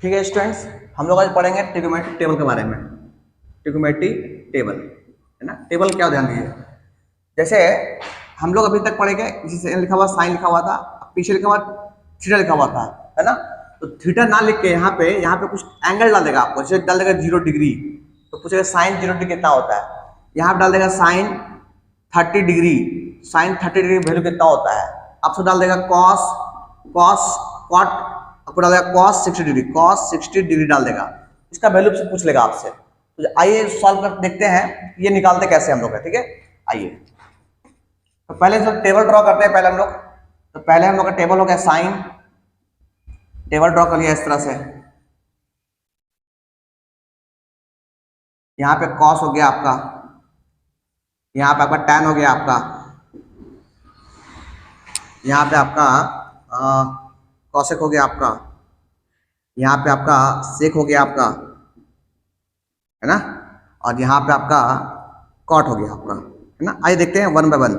ठीक है स्टूडेंट्स, हम लोग आज पढ़ेंगे ट्रिग्नोमेट्रिक टेबल के बारे में। ट्रिग्नोमेट्रिक टेबल है ना। टेबल क्या, ध्यान दीजिए। जैसे हम लोग अभी तक पढ़ेंगे, जिसे लिखा हुआ साइन लिखा हुआ था, पीछे लिखा हुआ थीटा लिखा हुआ था, है ना। तो थीटा ना लिख के यहाँ पे कुछ एंगल डाल देगा आपको। जैसे डाल देगा 0 डिग्री, तो पूछेगा साइन 0 डिग्री कितना होता है। यहाँ पे डाल देगा sine 30 degree, sine 30 degree value कितना होता है। आपसे डाल देगा कॉस कॉस कॉट, आपको डाल देगा कॉस 60 डिग्री, कॉस 60 डिग्री डाल देगा। इसका वैल्यू से पूछ लेगा आपसे। तो आइए सॉल्व कर देखते हैं ये निकालते कैसे हम लोग है। ठीक है, आइए तो पहले सब टेबल ड्रॉ करते हैं। पहले हम लोग पहले हम लोग का टेबल हो गया साइन, टेबल ड्रॉ कर लिया इस तरह से। यहाँ पे कॉस हो गया आपका, यहाँ पे आपका टैन हो गया आपका, यहाँ पे आपका कॉसेक हो गया आपका, यहाँ पे आपका सेक हो गया आपका, है ना। और यहाँ पे आपका कॉट हो गया आपका, है ना। आइए देखते हैं वन बाय वन,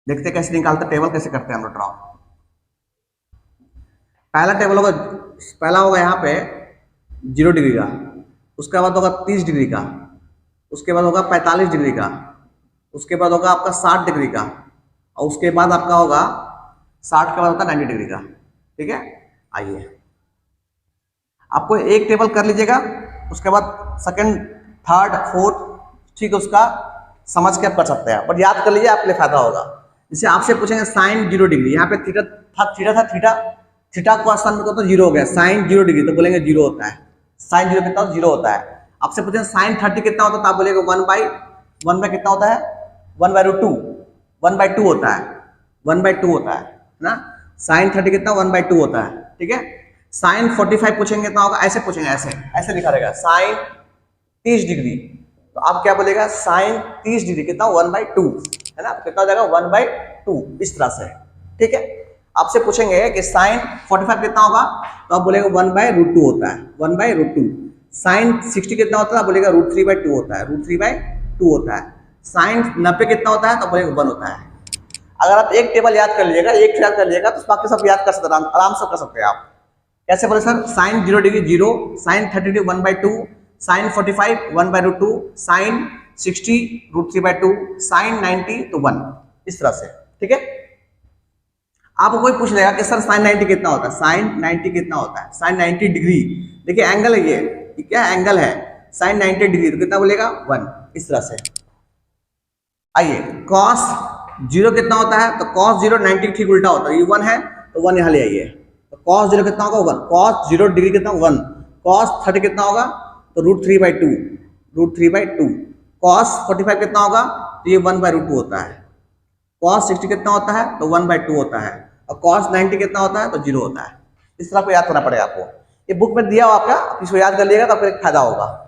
देखते कैसे निकालते, टेबल कैसे करते हैं हम लोग ड्रॉ। पहला होगा यहाँ पे 0 डिग्री का, उसके बाद होगा 30 डिग्री का, उसके बाद होगा 45 डिग्री का, उसके बाद होगा आपका 60 डिग्री का, और उसके बाद आपका होगा 60 के बाद होगा 90 डिग्री का। ठीक है, आइए आपको एक टेबल कर लीजिएगा, उसके बाद सेकंड थर्ड फोर्थ, ठीक है, उसका समझ के आप कर सकते हैं, पर याद कर लीजिए, आपके लिए फायदा होगा। जैसे आपसे पूछेंगे साइन 0 डिग्री, यहाँ पे थीटा को स्थान में तो 0 हो गया, साइन 0 डिग्री तो बोलेंगे 0 होता है। साइन 0 कितना 0 होता है। आपसे पूछेंगे साइन 30 कितना होता है, तो आप बोलेंगे 1 बाई कितना होता है, 1/2, 1/2 होता है, 1/2 होता है ना। साइन 30 कितना 1/2 होता है। ठीक है, साइन 45 पूछेंगे कितना होगा, ऐसे पूछेंगे, ऐसे लिखा रहेगा साइन 30 डिग्री, तो आप क्या बोलेगा साइन 30 डिग्री कितना 1/2, है ना। कितना हो जाएगा 1/2, इस तरह से। ठीक है, आपसे पूछेंगे कि साइन 45 कितना होगा, तो आप बोलेगा 1/√2 होता है, 1/√2। साइन 60 कितना होता है, आप बोलेगा √3/2 होता है, √3/2 होता है। साइन 90 कितना होता है, तो बोलेगा 1 होता है। अगर आप एक टेबल याद कर लीजिएगा, एक याद कर लीजिएगा, तो बाकी सब याद कर सकते हैं, आराम से कर सकते हैं आप। कैसे बोले sir, sine 0 degree 0, sine 30 degree 1/2, sine 45 1/√2, sine 60 √3/2, sine 90 तो 1, इस तरह से। ठीक है, आपको कोई पूछ लेगा कि सर साइन 90 कितना होता है, साइन 90 कितना होता है, साइन 90 डिग्री, देखिए एंगल है ये क्या एंगल है, साइन 90 डिग्री तो कितना बोलेगा 1, इस तरह से। आइए कॉस 0 कितना होता है, तो कॉस 0 90 ठीक उल्टा होता है, ये 1 है तो 1 यहाँ ले आइए। तो कॉस 0 कितना होगा 1, कॉस 0 डिग्री कितना 1, कॉस 30 कितना होगा, तो √3/2, कॉस 45 कितना होगा, तो ये 1/√2 होता है। कॉस 60 कितना होता है, तो 1/2 होता है, और कॉस 90 कितना होता है, तो 0 होता है। इस तरह को याद करना पड़ेगा आपको, ये बुक में दिया हुआ आपका, इसको याद कर लिएगा तो आपको एक फायदा होगा।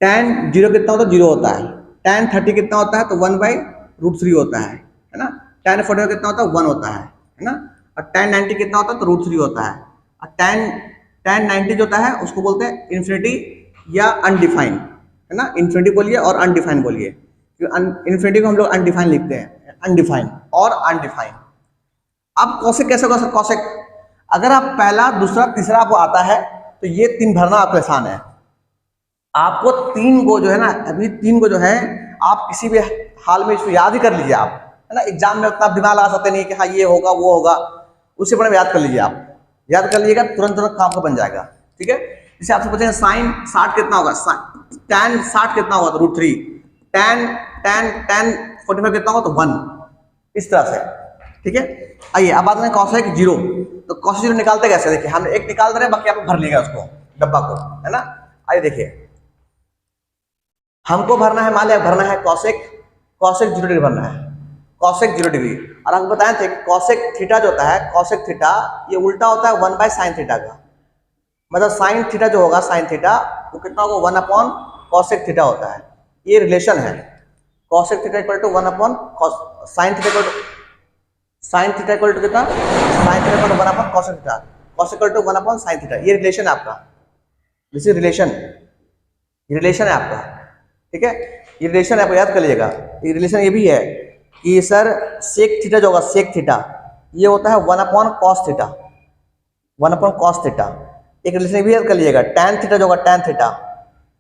tan 0 कितना होता है, 0 होता है। tan 30 कितना होता है, तो 1/√3 होता है ना। tan 45 कितना होता है, 1 होता है ना। और tan 90 कितना होता है, तो √3 होता है। और tan 90 जो होता है उसको बोलते हैं इन्फिनिटी या अनडिफाइन, है ना। इन्फिनिटी बोलिए और अनडिफाइन बोलिए, इन्फिनिटी को हम लोग अनडिफाइन लिखते हैं, अनडिफाइन और अनडिफाइन। अब कॉसेक कैसे होगा सर, कॉसेक अगर आप पहला दूसरा तीसरा आपको आता है, तो ये 3 भरना आपको आसान है। आपको 3 को जो है ना, अभी 3 को जो है आप किसी भी हाल में इसको याद ही कर लीजिए आप, है ना। एग्जाम में उतना दिमाग लगा सकते नहीं कि हाँ ये होगा वो होगा, उससे बड़े याद कर लीजिए आप, याद कर लीजिएगा, तुरंत काम का बन जाएगा। ठीक है, जैसे आपसे पूछेंगे साइन 60 कितना होगा, tan 60 कितना होगा, तो √3, tan 45 कितना होगा, तो 1, इस तरह से। ठीक है, आइए अब बात करें कॉसेक 0, तो कॉसेक 0 निकालते कैसे, देखिए हम एक निकाल रहे हैं, बाकी आप भर लेगा उसको डब्बा को, है ना। आइए देखिए, हमको भरना है, मान लिया भरना है कॉसेक 0 डिग्री भरना है, कॉसेक 0 डिग्री। और आपको बताए थे कॉसेक थीटा जो होता है, कॉसेक थीटा ये उल्टा होता है 1/sin थीटा का, मतलब साइन थीटा जो होगा, साइन थीटा वो कितना होगा 1/cosec थीटा होता है। ये रिलेशन है, cosec theta equal to 1/sin theta equal to sin theta equal to कितना, sin theta equal to 1/cosec theta, cos equal to 1/sin theta. ये रिलेशन है आपका, दिस इज रिलेशन, रिलेशन है आपका। ठीक है, ये रिलेशन है, आपको याद कर लीजिएगा। ये रिलेशन ये भी है कि सर सेक थीटा जो होगा, सेक थीटा ये होता है 1/cos theta, 1 upon cos theta. एक रिलेशन भी याद कर लीजिएगा, tan थीटा जो होगा tan थीटा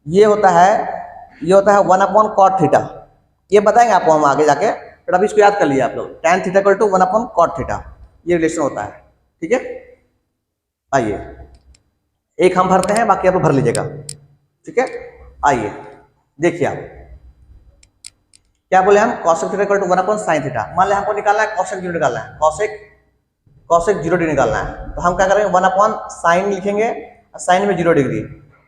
ये होता है 1 अपॉन कॉट थीटा। ये बताएंगे आपको हम आगे जाके, बट अभी इसको याद कर लिया आप लोग, tan theta equal to 1 upon cot theta, ये रिलेशन होता है। ठीक है, आइए एक हम भरते हैं, बाकी आप लोग भर लीजिएगा। ठीक है, आइए देखिए आप क्या बोले हम, cosec theta equal to 1 upon sine theta. मान लिया हमको निकालना है कॉसेक जीरो निकालना है, कॉसेक 0 डिग्री निकालना है, तो हम क्या करेंगे 1 अपॉन साइन लिखेंगे, साइन में 0 डिग्री,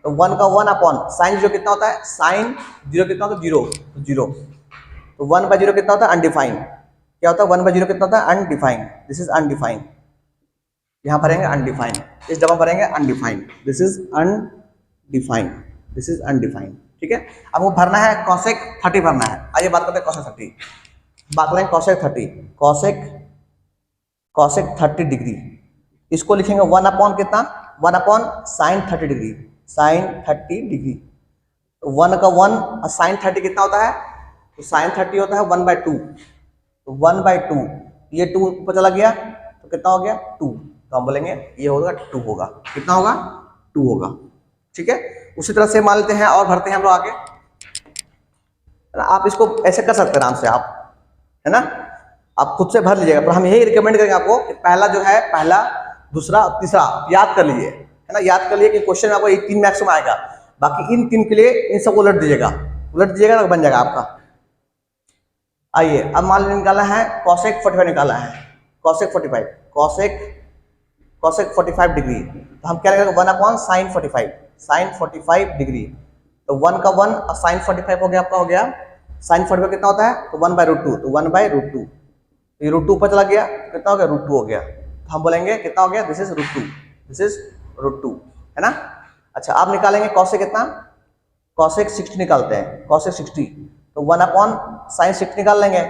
तो 1 का 1 अपॉन साइन 0 कितना होता है, साइन 0 कितना होता है 0, तो 0, तो 1 बाई 0 कितना होता है अनडिफाइंड, क्या होता है 1 बाई 0 कितना होता है अनडिफाइंड, दिस इज अनडिफाइंड, यहाँ भरेंगे अनडिफाइंड, इस जगह भरेंगे undefined, this is undefined, this is undefined. ठीक है, अब वो भरना है कॉसेक 30 भरना है। आइए बात करते हैं कॉसेक 30, बात करें कॉसेक 30, कॉसेक 30 डिग्री, इसको लिखेंगे 1 अपॉन कितना, 1 upon sine 30 degree, sine 30 degree, तो 1 का 1 और साइन 30 कितना होता है, तो साइन 30 होता है 1 बाई 2, तो 1 बाई 2, ये 2 ऊपर चला गया तो कितना हो गया 2, तो हम बोलेंगे ये होगा 2 होगा, कितना होगा 2 होगा। ठीक है, उसी तरह से मान लेते हैं और भरते हैं हम लोग आगे, आप इसको ऐसे कर सकते हैं आराम से आप, है ना, आप खुद से भर लीजिएगा, पर हम यही रिकमेंड करेंगे आपको कि पहला जो है, पहला दूसरा तीसरा याद कर लीजिए, है ना, याद कर लिए कि क्वेश्चन में आपको 3 मैक्स में आएगा, बाकी इन 3 के लिए इन सब उलट दीजिएगा ना, बन जाएगा आपका। आइए अब मान लीजिए निकालना है कॉसेक 45 निकालना है, कॉसेक 45, कॉसेक 45 डिग्री, तो हम क्या करेंगे 1 अपॉन साइन 45, साइन 45 डिग्री, तो 1 का 1 और साइन 45 हो गया आपका, हो गया साइन 45 कितना होता है, तो 1 बाई रूट 2, तो 1 बाई रूट 2, ये रूट 2 ऊपर चला गया, कितना हो गया रूट 2 हो गया, तो हम बोलेंगे कितना हो गया, this is root 2, this is root 2, है ना। अच्छा आप निकालेंगे कॉसेक कितना, कॉसेक 60 निकालते हैं, कॉसेक 60, तो 1 अपॉन साइन 60 निकाल लेंगे,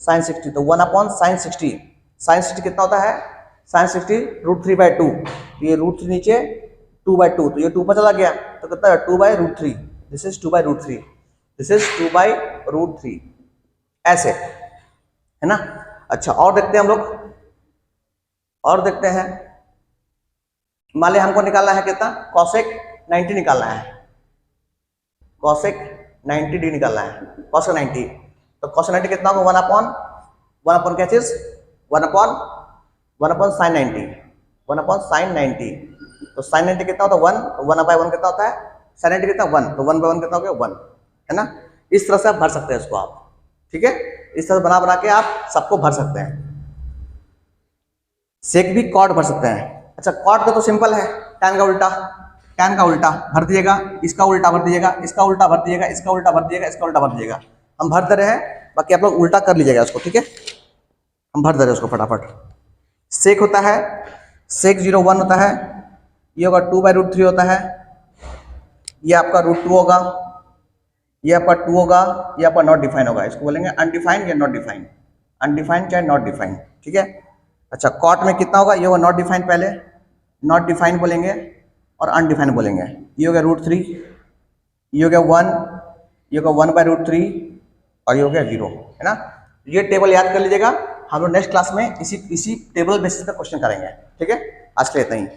साइन 60, तो 1 अपॉन साइन 60, साइन 60 कितना होता है, साइन 60 रूट 3 बाई 2, ये रूट 3 नीचे 2 बाई 2, तो ये 2 पर चला गया, तो कितना है 2 by root 3, this is 2 by root 3, this is 2 by root 3, ऐसे, है ना। अच्छा और देखते हैं हम लोग, और देखते हैं, मान लिया हमको निकालना है कितना, कॉसेक 90 निकालना है, कॉसेक 90 डिग्री निकालना है, कॉसेक 90, तो कॉसेक 90 कितना होगा 1 अपॉन क्या चीज 1 अपॉन साइन 90, 1 अपॉन साइन 90, तो साइन 90 कितना होता है 1, तो 1 बाई 1 कितना होता है, साइन 90 कितना 1, तो 1 बाई 1 कितना हो गया 1, है ना। इस तरह से आप भर सकते हैं इसको आप, ठीक है, इस तरह बना के आप सबको भर सकते हैं। सेक भी कॉट भर सकते हैं। अच्छा कॉट का तो सिंपल है, tan का उल्टा, tan का उल्टा भर दिएगा, इसका उल्टा भर दिएगा, इसका उल्टा भर दिएगा, इसका उल्टा भर दिएगा, इसका उल्टा भर दिएगा, हम भर दे रहे हैं, बाकी आप लोग उल्टा कर लीजिएगा उसको, ठीक है, हम भर दे रहे हैं उसको फटाफट। सेक होता है, सेक 0 1 होता है, ये होगा 2 बाई रूट 3 होता है, ये आपका रूट 2 होगा, ये आपका 2 होगा, ये आपका नॉट डिफाइन होगा, इसको बोलेंगे अनडिफाइंड या नॉट डिफाइंड, अनडिफाइंड चाहे नॉट डिफाइंड, ठीक है। अच्छा कॉट में कितना होगा, ये होगा नॉट डिफाइंड, पहले नॉट डिफाइंड बोलेंगे और अनडिफाइंड बोलेंगे, ये हो गया रूट 3, ये हो गया 1, ये होगा 1 बाई रूट 3 और ये हो गया 0, है ना। ये टेबल याद कर लीजिएगा, हम लोग नेक्स्ट क्लास में इसी टेबल बेसिस पर क्वेश्चन करेंगे, ठीक है। आज के लिए इतना ही।